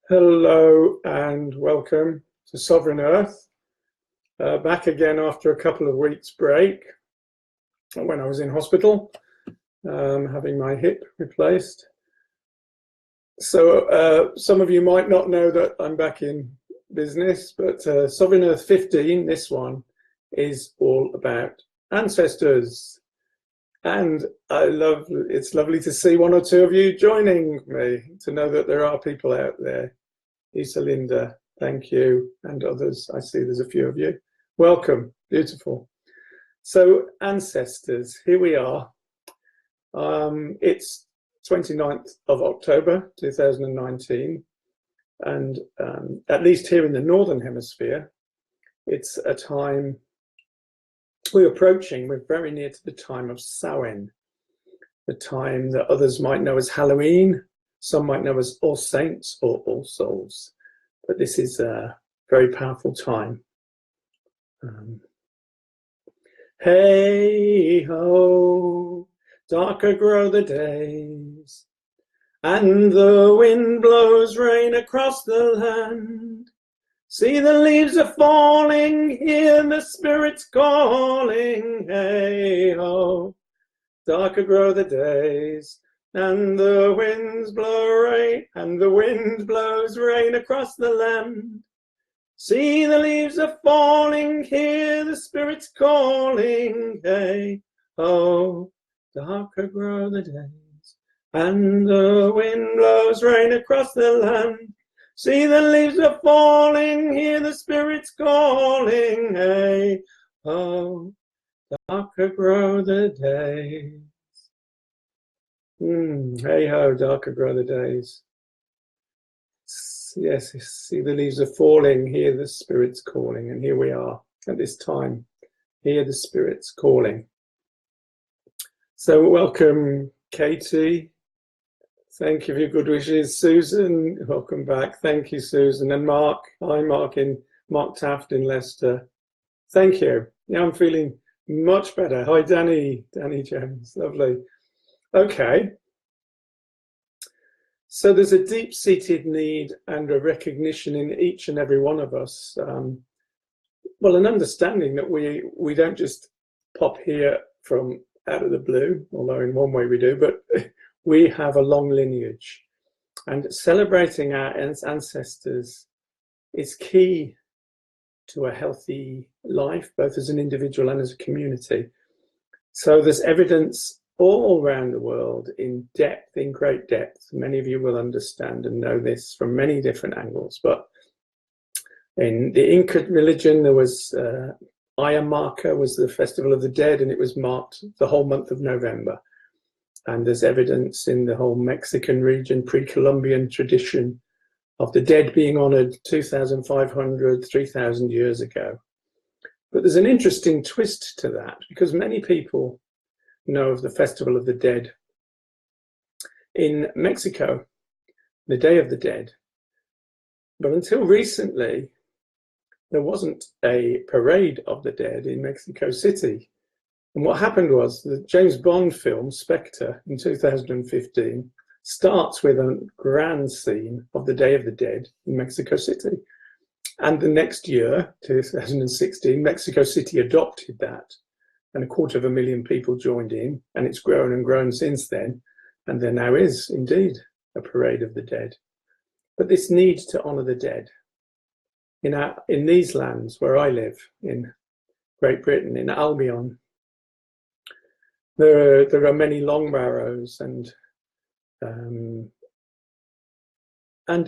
Hello and welcome to Sovereign Earth. Back again after a couple of weeks break when I was in hospital, having my hip replaced. So some of you might not know that I'm back in business, but Sovereign Earth 15, this one, is all about ancestors. And it's lovely to see one or two of you joining me, to know that there are people out there. Isalinda, thank you, and others. I see there's a few of you. Welcome, beautiful. So ancestors, here we are. It's 29th of October 2019, and at least here in the Northern Hemisphere, it's a time we're very near to the time of Samhain, the time that others might know as Halloween, some might know as All Saints or All Souls, but this is a very powerful time. Hey ho, darker grow the days, and the wind blows rain across the land. See, the leaves are falling, hear the spirits calling. Hey ho, darker grow the days, and the winds blow rain, and the wind blows rain across the land. See, the leaves are falling, hear the spirits calling. Hey ho, darker grow the days, and the wind blows rain across the land. See, the leaves are falling, hear the spirits calling. Hey ho, darker grow the days. Hey ho, darker grow the days. Yes, see the leaves are falling, hear the spirits calling, and here we are at this time. Hear the spirits calling. So welcome, Katie. Thank you for your good wishes. Susan, welcome back. Thank you, Susan. And Mark. Hi, Mark Taft in Leicester. Thank you. Yeah, I'm feeling much better. Hi, Danny Jones. Lovely. Okay. So there's a deep-seated need and a recognition in each and every one of us. Well, an understanding that we don't just pop here from out of the blue, although in one way we do, but we have a long lineage, and celebrating our ancestors is key to a healthy life, both as an individual and as a community. So there's evidence all around the world in depth, in great depth. Many of you will understand and know this from many different angles, but in the Inca religion, there was Ayamarca was the festival of the dead, and it was marked the whole month of November. And there's evidence in the whole Mexican region, pre-Columbian tradition, of the dead being honored 2,500, 3,000 years ago. But there's an interesting twist to that, because many people know of the Festival of the Dead in Mexico, the Day of the Dead. But until recently, there wasn't a parade of the dead in Mexico City. And what happened was the James Bond film Spectre in 2015 starts with a grand scene of the Day of the Dead in Mexico City. And the next year, 2016, Mexico City adopted that, and 250,000 people joined in, and it's grown and grown since then. And there now is indeed a parade of the dead. But this need to honor the dead in these lands where I live, in Great Britain, in Albion, there are many long barrows and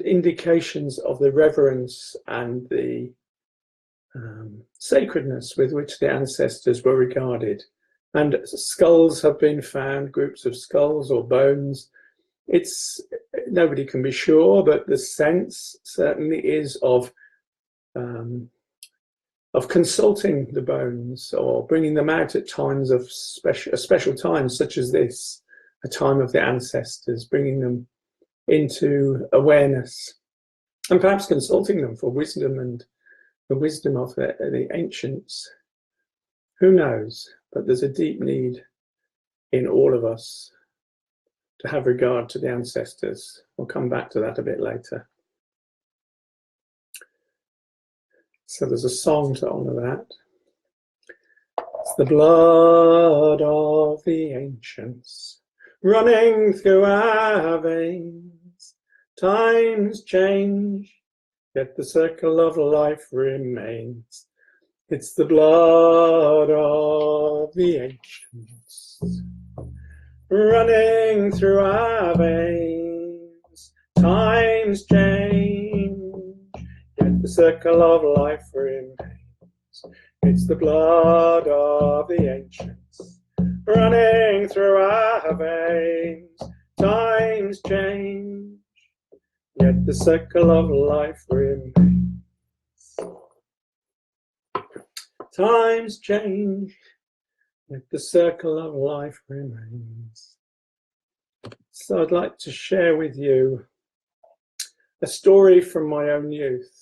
indications of the reverence and the sacredness with which the ancestors were regarded. And skulls have been found, groups of skulls or bones. Nobody can be sure, but the sense certainly is of consulting the bones or bringing them out at times of special times such as this, a time of the ancestors, bringing them into awareness and perhaps consulting them for wisdom and the wisdom of the ancients. Who knows? But there's a deep need in all of us to have regard to the ancestors. We'll come back to that a bit later. So there's a song to honour that. It's the blood of the ancients running through our veins. Times change, yet the circle of life remains. It's the blood of the ancients running through our veins. Times change, yet the circle of life remains. It's the blood of the ancients running through our veins. Times change, yet the circle of life remains. Times change, yet the circle of life remains. So I'd like to share with you a story from my own youth.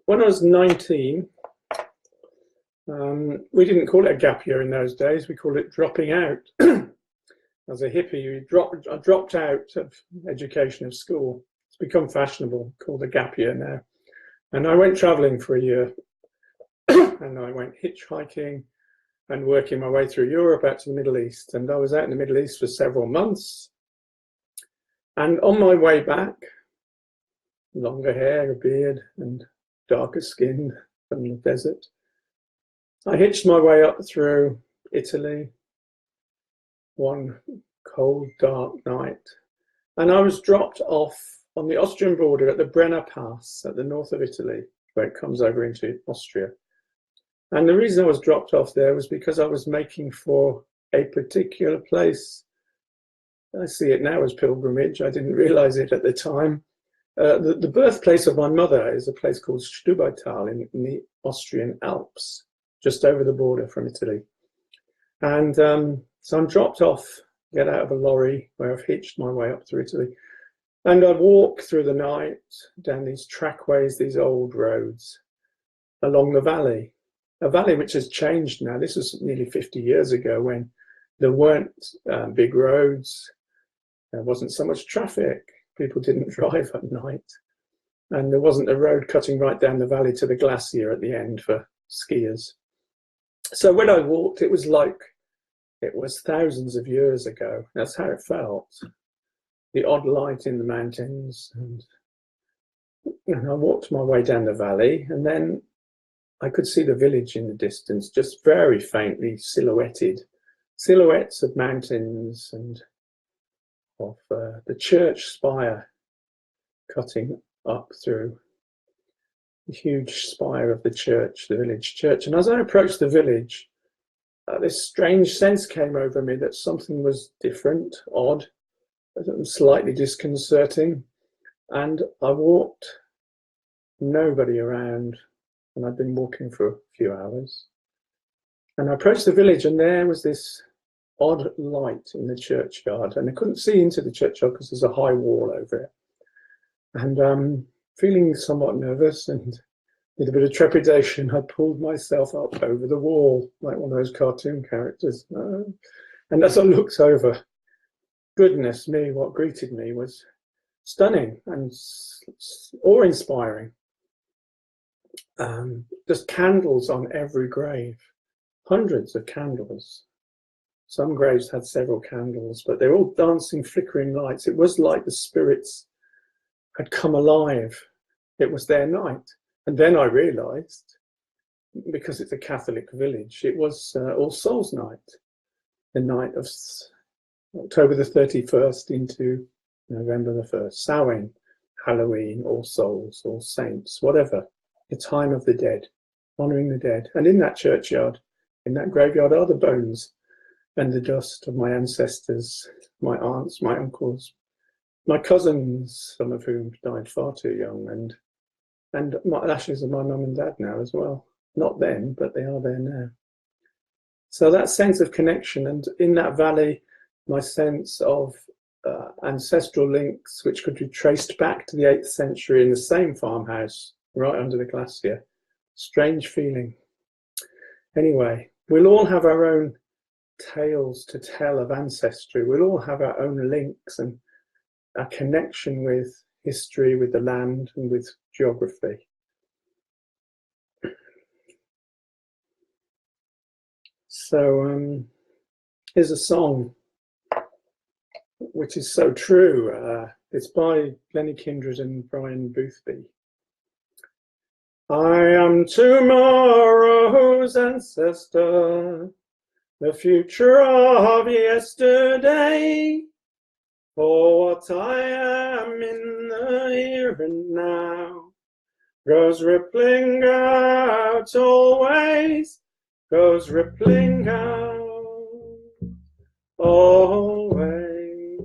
When I was 19, we didn't call it a gap year in those days, we called it dropping out. As a hippie, I dropped out of education of school. It's become fashionable, called a gap year now. And I went travelling for a year, and I went hitchhiking and working my way through Europe out to the Middle East. And I was out in the Middle East for several months. And on my way back, longer hair, a beard, and darker skin from the desert, I hitched my way up through Italy one cold, dark night. And I was dropped off on the Austrian border at the Brenner Pass at the north of Italy, where it comes over into Austria. And the reason I was dropped off there was because I was making for a particular place. I see it now as pilgrimage. I didn't realize it at the time. The birthplace of my mother is a place called Stübertal in the Austrian Alps, just over the border from Italy. And so I'm dropped off, get out of a lorry where I've hitched my way up through Italy. And I walk through the night down these trackways, these old roads, along the valley, a valley which has changed now. This was nearly 50 years ago when there weren't big roads, there wasn't so much traffic, people didn't drive at night, and there wasn't a road cutting right down the valley to the glacier at the end for skiers. So when I walked, it was like it was thousands of years ago. That's how it felt. The odd light in the mountains, and I walked my way down the valley, and then I could see the village in the distance, just very faintly silhouetted, silhouettes of mountains and of the church spire cutting up through the huge spire of the church, the village church. And as I approached the village, this strange sense came over me that something was different, odd, slightly disconcerting. And I walked, nobody around, and I'd been walking for a few hours. And I approached the village, and there was this odd light in the churchyard, and I couldn't see into the churchyard because there's a high wall over it. And feeling somewhat nervous and with a bit of trepidation, I pulled myself up over the wall like one of those cartoon characters. And as I looked over, goodness me, what greeted me was stunning and awe-inspiring. Just candles on every grave, hundreds of candles. Some graves had several candles, but they're all dancing, flickering lights. It was like the spirits had come alive. It was their night. And then I realized, because it's a Catholic village, it was All Souls Night, the night of October the 31st into November the 1st. Samhain, Halloween, All Souls, All Saints, whatever. The time of the dead, honouring the dead. And in that churchyard, in that graveyard, are the bones and the dust of my ancestors, my aunts, my uncles, my cousins, some of whom died far too young, and my ashes of my mum and dad now as well. Not then, but they are there now. So that sense of connection, and in that valley, my sense of ancestral links, which could be traced back to the 8th century in the same farmhouse, right under the glacier. Strange feeling. Anyway, we'll all have our own tales to tell of ancestry. We'll all have our own links and a connection with history, with the land, and with geography. So here's a song which is so true. It's by Lenny Kindred and Brian Boothby. I am tomorrow's ancestor, the future of yesterday. For what I am in the here and now goes rippling out always, goes rippling out always.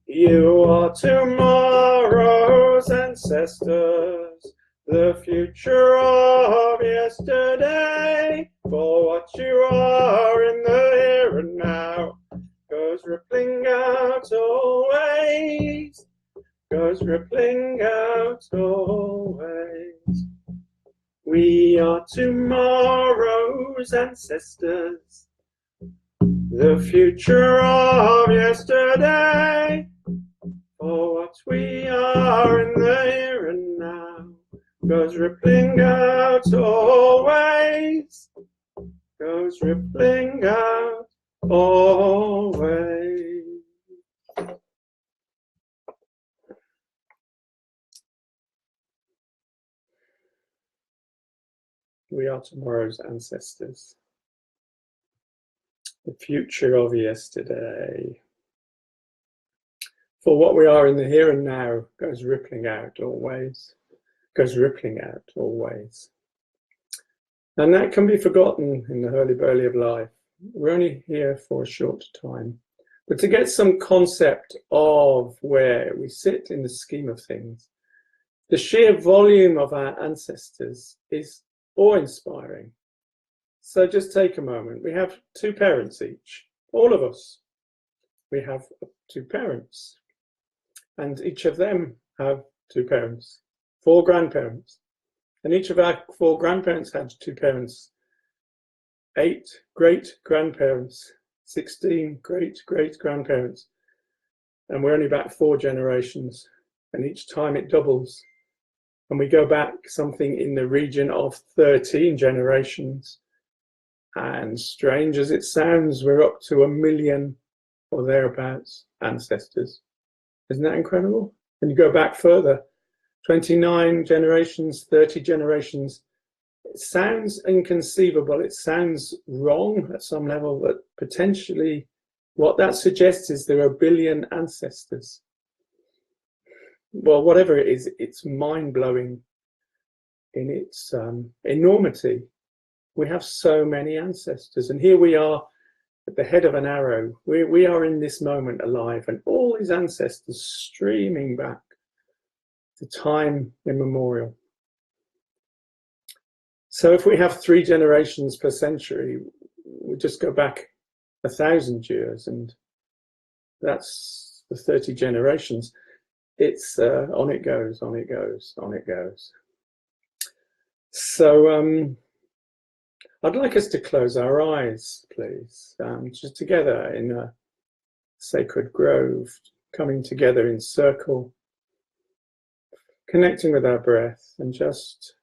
You are tomorrow's ancestors, the future of yesterday. For what you are in the here and now goes rippling out always, goes rippling out always. We are tomorrow's ancestors, the future of yesterday. For what we are in the here and now goes rippling out always, goes rippling out always. We are tomorrow's ancestors, the future of yesterday. For what we are in the here and now goes rippling out always, goes rippling out always. And that can be forgotten in the hurly-burly of life. We're only here for a short time. But to get some concept of where we sit in the scheme of things, the sheer volume of our ancestors is awe-inspiring. So just take a moment. We have two parents each, all of us. We have two parents, and each of them have two parents, four grandparents. And each of our four grandparents had two parents, 8 great-grandparents, 16 great-great-grandparents. And we're only back 4 generations, and each time it doubles. And we go back something in the region of 13 generations. And strange as it sounds, we're up to 1 million or thereabouts ancestors. Isn't that incredible? And you go back further, 29 generations, 30 generations. It sounds inconceivable. It sounds wrong at some level, but potentially what that suggests is there are 1 billion ancestors. Well, whatever it is, it's mind-blowing in its enormity. We have so many ancestors, and here we are at the head of an arrow. We are in this moment alive, and all these ancestors streaming back to time immemorial. So if we have 3 generations per century, we just go back 1,000 years, and that's the 30 generations. It's on it goes, on it goes, on it goes. So I'd like us to close our eyes, please, just together in a sacred grove, coming together in circle, connecting with our breath and just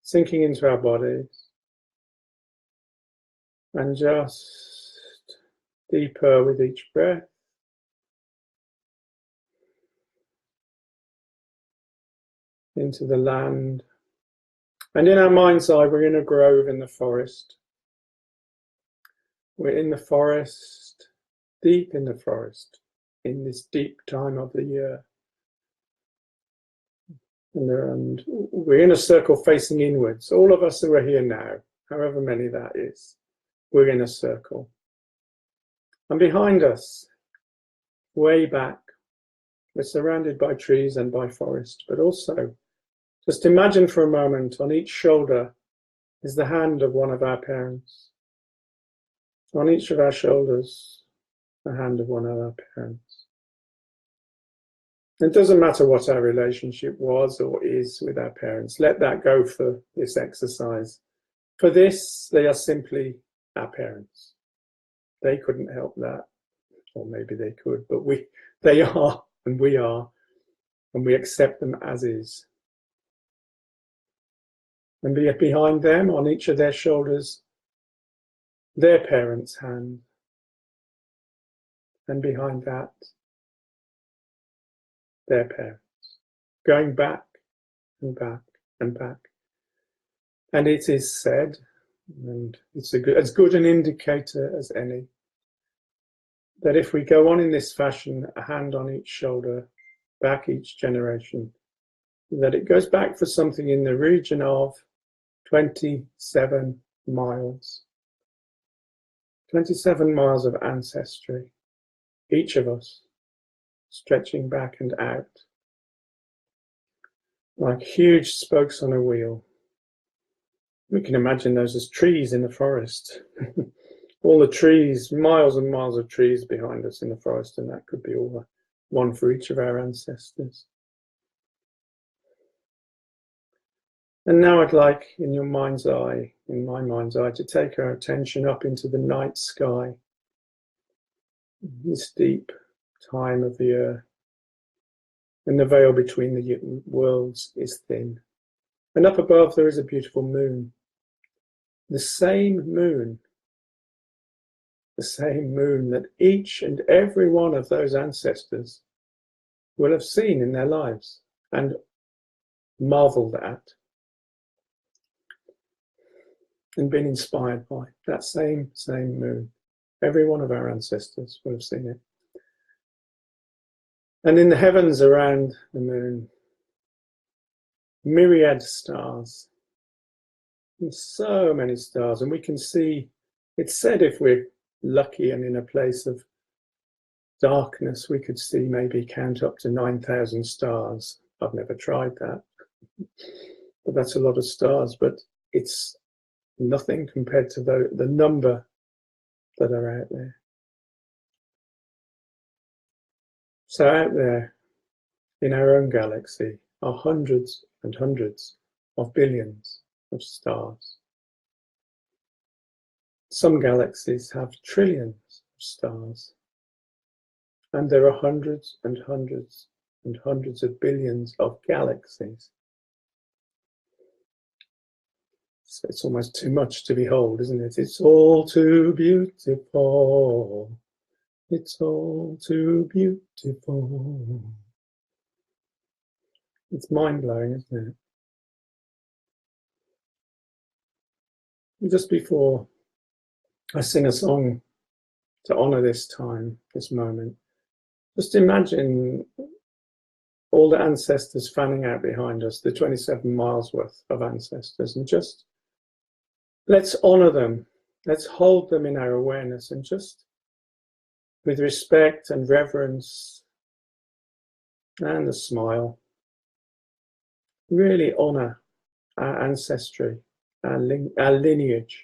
sinking into our bodies, and just deeper with each breath. Into the land. And in our mind's eye, we're in a grove in the forest. We're in the forest, deep in the forest, in this deep time of the year. And we're in a circle facing inwards. All of us who are here now, however many that is, we're in a circle. And behind us, way back, we're surrounded by trees and by forest, but also, just imagine for a moment, on each shoulder is the hand of one of our parents. On each of our shoulders, the hand of one of our parents. It doesn't matter what our relationship was or is with our parents. Let that go for this exercise. For this, they are simply our parents. They couldn't help that, or maybe they could, but they are, and we are. and we accept them as is. And behind them, on each of their shoulders, their parent's hand. And behind that, their parents. Going back and back and back. And it is said, and it's as good an indicator as any, that if we go on in this fashion, a hand on each shoulder, back each generation, that it goes back for something in the region of 27 miles. 27 miles of ancestry, each of us stretching back and out like huge spokes on a wheel. We can imagine those as trees in the forest. All the trees, miles and miles of trees behind us in the forest, and that could be all one for each of our ancestors. And now I'd like, in your mind's eye, in my mind's eye, to take our attention up into the night sky, this deep time of the earth, and the veil between the worlds is thin. And up above there is a beautiful moon. The same moon that each and every one of those ancestors will have seen in their lives and marveled at and been inspired by. That same moon. Every one of our ancestors will have seen it. And in the heavens around the moon, myriad stars. And so many stars. And we can see, it's said if we're lucky and in a place of darkness, we could see, maybe count up to 9,000 stars. I've never tried that. But that's a lot of stars. But it's nothing compared to the number that are out there. So out there in our own galaxy are hundreds and hundreds of billions of stars. Some galaxies have trillions of stars, and there are hundreds and hundreds and hundreds of billions of galaxies. So it's almost too much to behold, isn't it? It's all too beautiful. It's all too beautiful. It's mind-blowing, isn't it? And just before I sing a song to honor this time, this moment, just imagine all the ancestors fanning out behind us, the 27 miles worth of ancestors, and just let's honor them. Let's hold them in our awareness, and just with respect and reverence and a smile, really honor our ancestry, our lineage.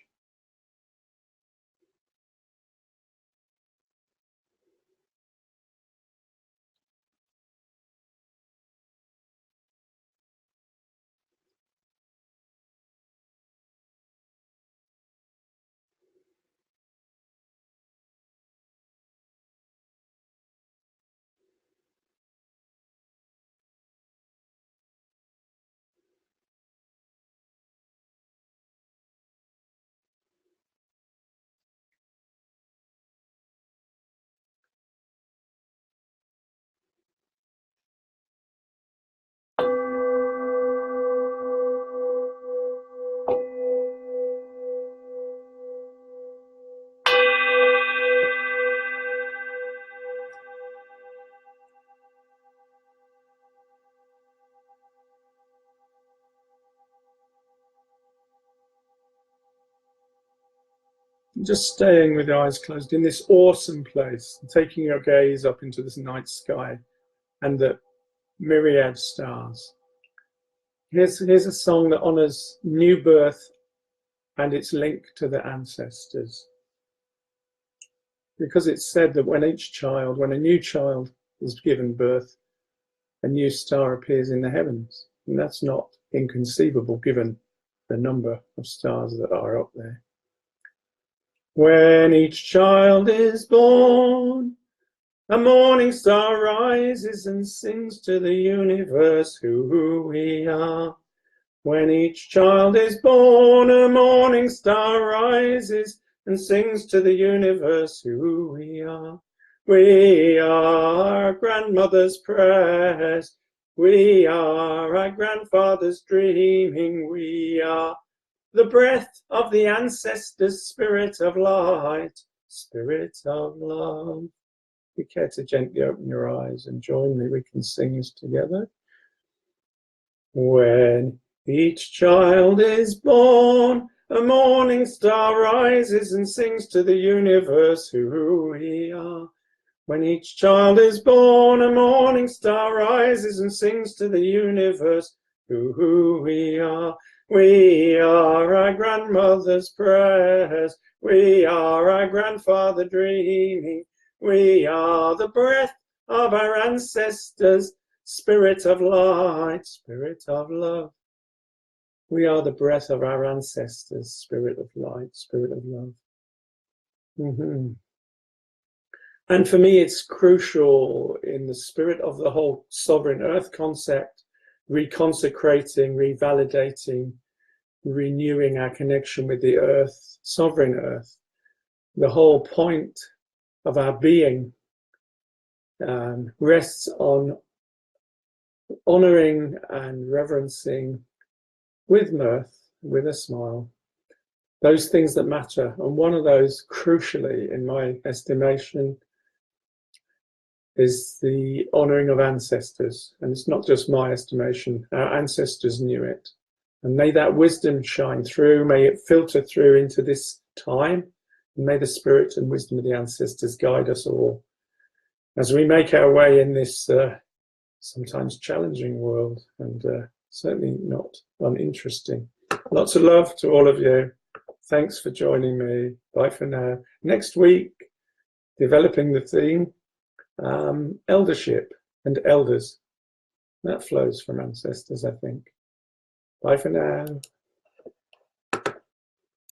Just staying with your eyes closed in this awesome place, taking your gaze up into this night sky and the myriad stars. Here's a song that honors new birth and its link to the ancestors. Because it's said that when a new child is given birth, a new star appears in the heavens. And that's not inconceivable given the number of stars that are up there. When each child is born, A morning star rises and sings to the universe who we are. When each child is born, a morning star rises and sings to the universe who we are. We are our grandmother's prayers. We are our grandfather's dreaming. We are the breath of the ancestors, spirit of light, spirit of love. If you care to gently open your eyes and join me, we can sing this together. When each child is born, a morning star rises and sings to the universe who we are. When each child is born, a morning star rises and sings to the universe who we are. We are our grandmother's prayers. We are our grandfather dreaming. We are the breath of our ancestors, spirit of light, spirit of love. We are the breath of our ancestors, spirit of light, spirit of love. And for me, it's crucial in the spirit of the whole sovereign earth concept, reconsecrating, revalidating, renewing our connection with the earth, sovereign earth. The whole point of our being rests on honoring and reverencing with mirth, with a smile, those things that matter. And one of those, crucially, in my estimation, is the honoring of ancestors. And it's not just my estimation, our ancestors knew it. And may that wisdom shine through, may it filter through into this time, and may the spirit and wisdom of the ancestors guide us all as we make our way in this sometimes challenging world, and certainly not uninteresting. Lots of love to all of you. Thanks for joining me. Bye for now. Next week, developing the theme, eldership and elders. That flows from ancestors, I think. Bye for now.